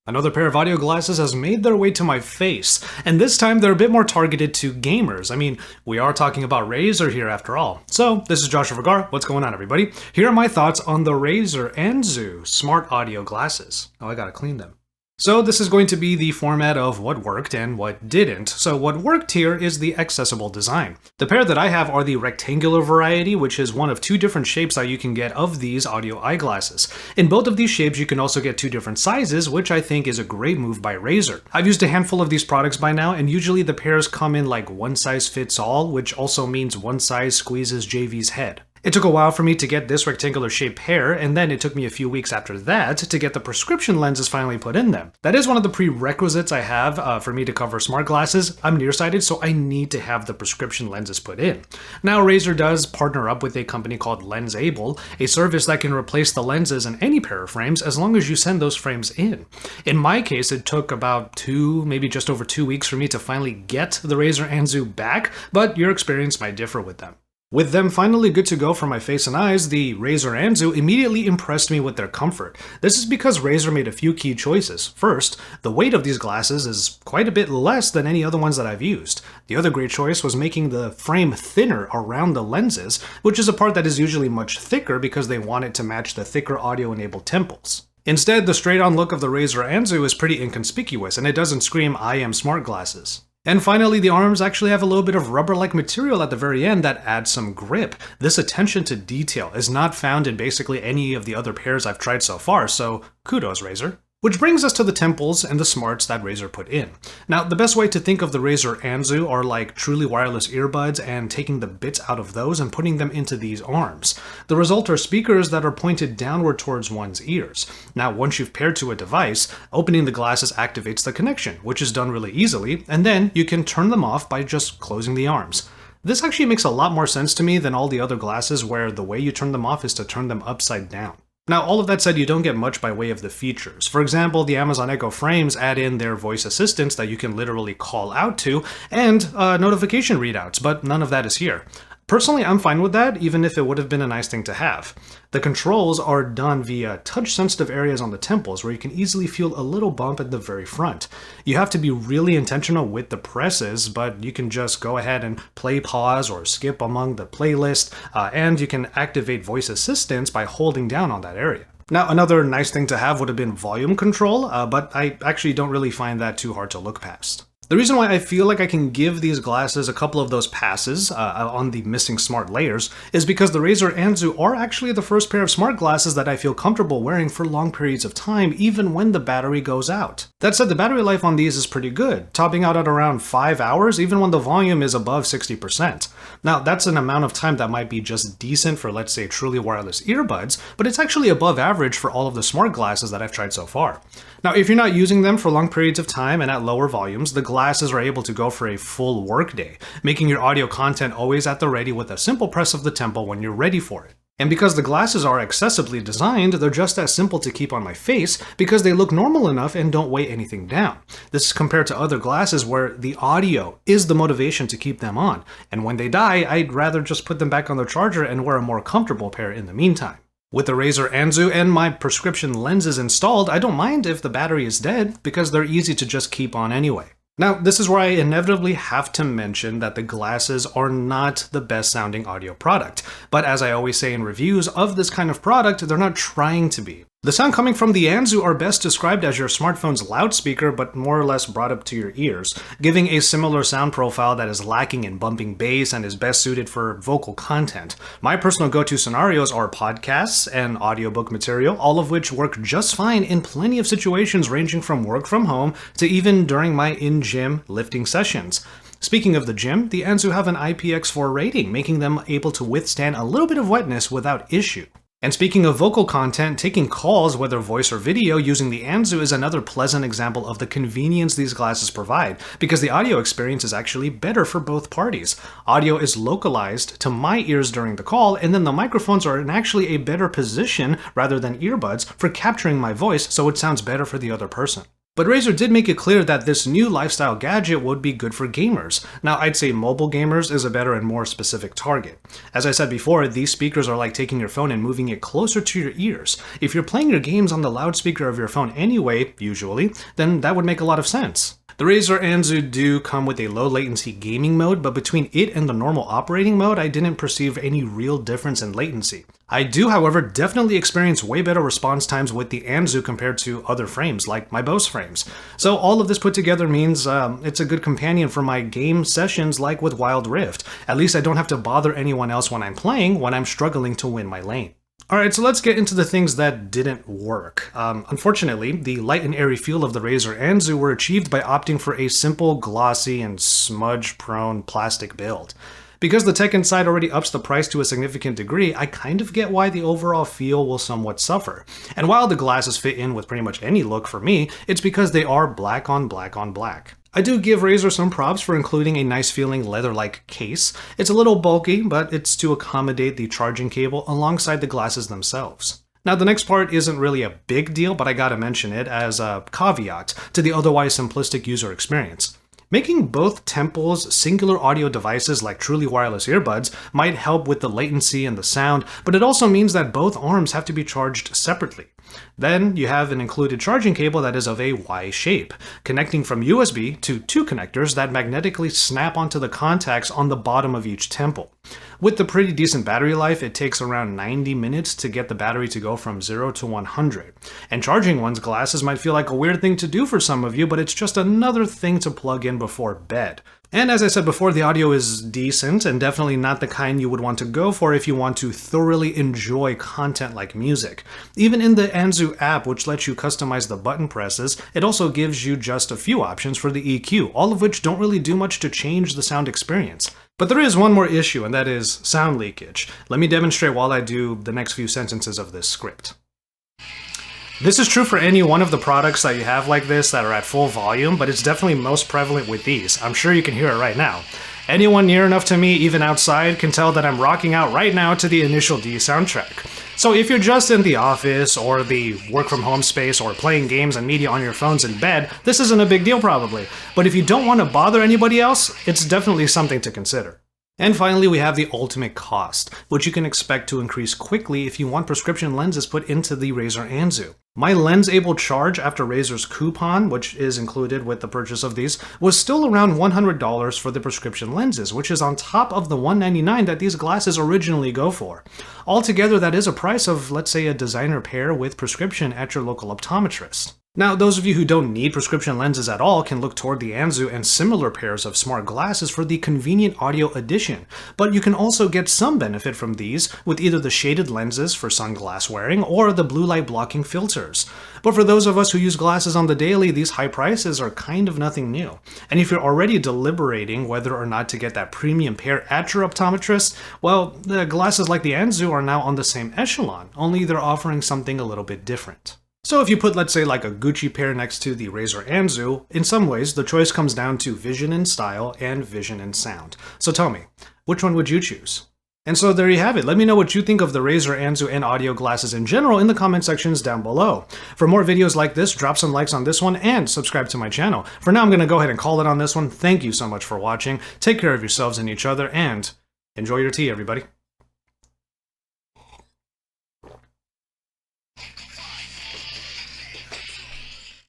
Another pair of audio glasses has made their way to my face, and this time they're a bit more targeted to gamers. I mean, we are talking about Razer here after all. So, this is Joshua Vergara. What's going on, everybody? Here are my thoughts on the Razer Anzu Smart Audio Glasses. Oh, I gotta clean them. So this is going to be the format of what worked and what didn't. So what worked here is the accessible design. The pair that I have are the rectangular variety, which is one of two different shapes that you can get of these audio eyeglasses. In both of these shapes, you can also get two different sizes, which I think is a great move by Razer. I've used a handful of these products by now, and usually the pairs come in like one size fits all, which also means one size squeezes JV's head. It took a while for me to get this rectangular shaped pair, and then it took me a few weeks after that to get the prescription lenses finally put in them. That is one of the prerequisites I have for me to cover smart glasses. I'm nearsighted, so I need to have the prescription lenses put in. Now, Razer does partner up with a company called LensAble, a service that can replace the lenses in any pair of frames as long as you send those frames in. In my case, it took about maybe just over 2 weeks for me to finally get the Razer Anzu back, but your experience might differ with them. With them finally good to go for my face and eyes, the Razer Anzu immediately impressed me with their comfort. This is because Razer made a few key choices. First, the weight of these glasses is quite a bit less than any other ones that I've used. The other great choice was making the frame thinner around the lenses, which is a part that is usually much thicker because they want it to match the thicker audio-enabled temples. Instead, the straight-on look of the Razer Anzu is pretty inconspicuous, and it doesn't scream, "I am smart glasses." And finally, the arms actually have a little bit of rubber-like material at the very end that adds some grip. This attention to detail is not found in basically any of the other pairs I've tried so far, so kudos, Razer. Which brings us to the temples and the smarts that Razer put in. Now, the best way to think of the Razer Anzu are like truly wireless earbuds and taking the bits out of those and putting them into these arms. The result are speakers that are pointed downward towards one's ears. Now, once you've paired to a device, opening the glasses activates the connection, which is done really easily, and then you can turn them off by just closing the arms. This actually makes a lot more sense to me than all the other glasses where the way you turn them off is to turn them upside down. Now, all of that said, you don't get much by way of the features. For example, the Amazon Echo frames add in their voice assistants that you can literally call out to, and notification readouts, but none of that is here. Personally, I'm fine with that, even if it would have been a nice thing to have. The controls are done via touch-sensitive areas on the temples where you can easily feel a little bump at the very front. You have to be really intentional with the presses, but you can just go ahead and play pause or skip among the playlist, and you can activate voice assistants by holding down on that area. Now, another nice thing to have would have been volume control, but I actually don't really find that too hard to look past. The reason why I feel like I can give these glasses a couple of those passes on the missing smart layers is because the Razer Anzu are actually the first pair of smart glasses that I feel comfortable wearing for long periods of time, even when the battery goes out. That said, the battery life on these is pretty good, topping out at around 5 hours, even when the volume is above 60%. Now, that's an amount of time that might be just decent for, let's say, truly wireless earbuds, but it's actually above average for all of the smart glasses that I've tried so far. Now, if you're not using them for long periods of time and at lower volumes, the glasses are able to go for a full workday, making your audio content always at the ready with a simple press of the temple when you're ready for it. And because the glasses are accessibly designed, they're just as simple to keep on my face because they look normal enough and don't weigh anything down. This is compared to other glasses where the audio is the motivation to keep them on, and when they die, I'd rather just put them back on the charger and wear a more comfortable pair in the meantime. With the Razer Anzu and my prescription lenses installed, I don't mind if the battery is dead because they're easy to just keep on anyway. Now, this is where I inevitably have to mention that the glasses are not the best sounding audio product, but as I always say in reviews of this kind of product, they're not trying to be. The sound coming from the Anzu are best described as your smartphone's loudspeaker, but more or less brought up to your ears, giving a similar sound profile that is lacking in bumping bass and is best suited for vocal content. My personal go-to scenarios are podcasts and audiobook material, all of which work just fine in plenty of situations ranging from work from home to even during my in-gym lifting sessions. Speaking of the gym, the Anzu have an IPX4 rating, making them able to withstand a little bit of wetness without issue. And speaking of vocal content, taking calls, whether voice or video, using the Anzu is another pleasant example of the convenience these glasses provide, because the audio experience is actually better for both parties. Audio is localized to my ears during the call, and then the microphones are in actually a better position, rather than earbuds, for capturing my voice, so it sounds better for the other person. But Razer did make it clear that this new lifestyle gadget would be good for gamers. Now, I'd say mobile gamers is a better and more specific target. As I said before, these speakers are like taking your phone and moving it closer to your ears. If you're playing your games on the loudspeaker of your phone anyway, usually, then that would make a lot of sense. The Razer Anzu do come with a low latency gaming mode, but between it and the normal operating mode, I didn't perceive any real difference in latency. I do, however, definitely experience way better response times with the Anzu compared to other frames, like my Bose frames. So all of this put together means it's a good companion for my game sessions like with Wild Rift. At least I don't have to bother anyone else when I'm playing, when I'm struggling to win my lane. Alright, so let's get into the things that didn't work. Unfortunately, the light and airy feel of the Razer Anzu were achieved by opting for a simple, glossy, and smudge-prone plastic build. Because the tech inside already ups the price to a significant degree, I kind of get why the overall feel will somewhat suffer. And while the glasses fit in with pretty much any look for me, it's because they are black on black on black. I do give Razer some props for including a nice feeling leather-like case. It's a little bulky, but it's to accommodate the charging cable alongside the glasses themselves. Now the next part isn't really a big deal, but I gotta mention it as a caveat to the otherwise simplistic user experience. Making both temples singular audio devices like truly wireless earbuds might help with the latency and the sound, but it also means that both arms have to be charged separately. Then you have an included charging cable that is of a Y shape, connecting from USB to two connectors that magnetically snap onto the contacts on the bottom of each temple. With the pretty decent battery life, it takes around 90 minutes to get the battery to go from 0 to 100. And charging one's glasses might feel like a weird thing to do for some of you, but it's just another thing to plug in before bed. And as I said before, the audio is decent and definitely not the kind you would want to go for if you want to thoroughly enjoy content like music. Even in the Anzu app, which lets you customize the button presses, it also gives you just a few options for the EQ, all of which don't really do much to change the sound experience. But there is one more issue, and that is sound leakage. Let me demonstrate while I do the next few sentences of this script. This is true for any one of the products that you have like this that are at full volume, but it's definitely most prevalent with these. I'm sure you can hear it right now. Anyone near enough to me, even outside, can tell that I'm rocking out right now to the Initial D soundtrack. So if you're just in the office, or the work-from-home space, or playing games and media on your phones in bed, this isn't a big deal probably. But if you don't want to bother anybody else, it's definitely something to consider. And finally, we have the ultimate cost, which you can expect to increase quickly if you want prescription lenses put into the Razer Anzu. My lens-able charge after Razer's coupon, which is included with the purchase of these, was still around $100 for the prescription lenses, which is on top of the $199 that these glasses originally go for. Altogether, that is a price of, let's say, a designer pair with prescription at your local optometrist. Now, those of you who don't need prescription lenses at all can look toward the Anzu and similar pairs of smart glasses for the convenient audio addition, but you can also get some benefit from these with either the shaded lenses for sunglass wearing or the blue light blocking filters. But for those of us who use glasses on the daily, these high prices are kind of nothing new. And if you're already deliberating whether or not to get that premium pair at your optometrist, well, the glasses like the Anzu are now on the same echelon, only they're offering something a little bit different. So if you put, let's say, like a Gucci pair next to the Razer Anzu, in some ways the choice comes down to vision and style and vision and sound. So tell me, which one would you choose? And so there you have it. Let me know what you think of the Razer Anzu and audio glasses in general in the comment sections down below. For more videos like this, drop some likes on this one and subscribe to my channel. For now, I'm going to go ahead and call it on this one. Thank you so much for watching. Take care of yourselves and each other, and enjoy your tea, everybody.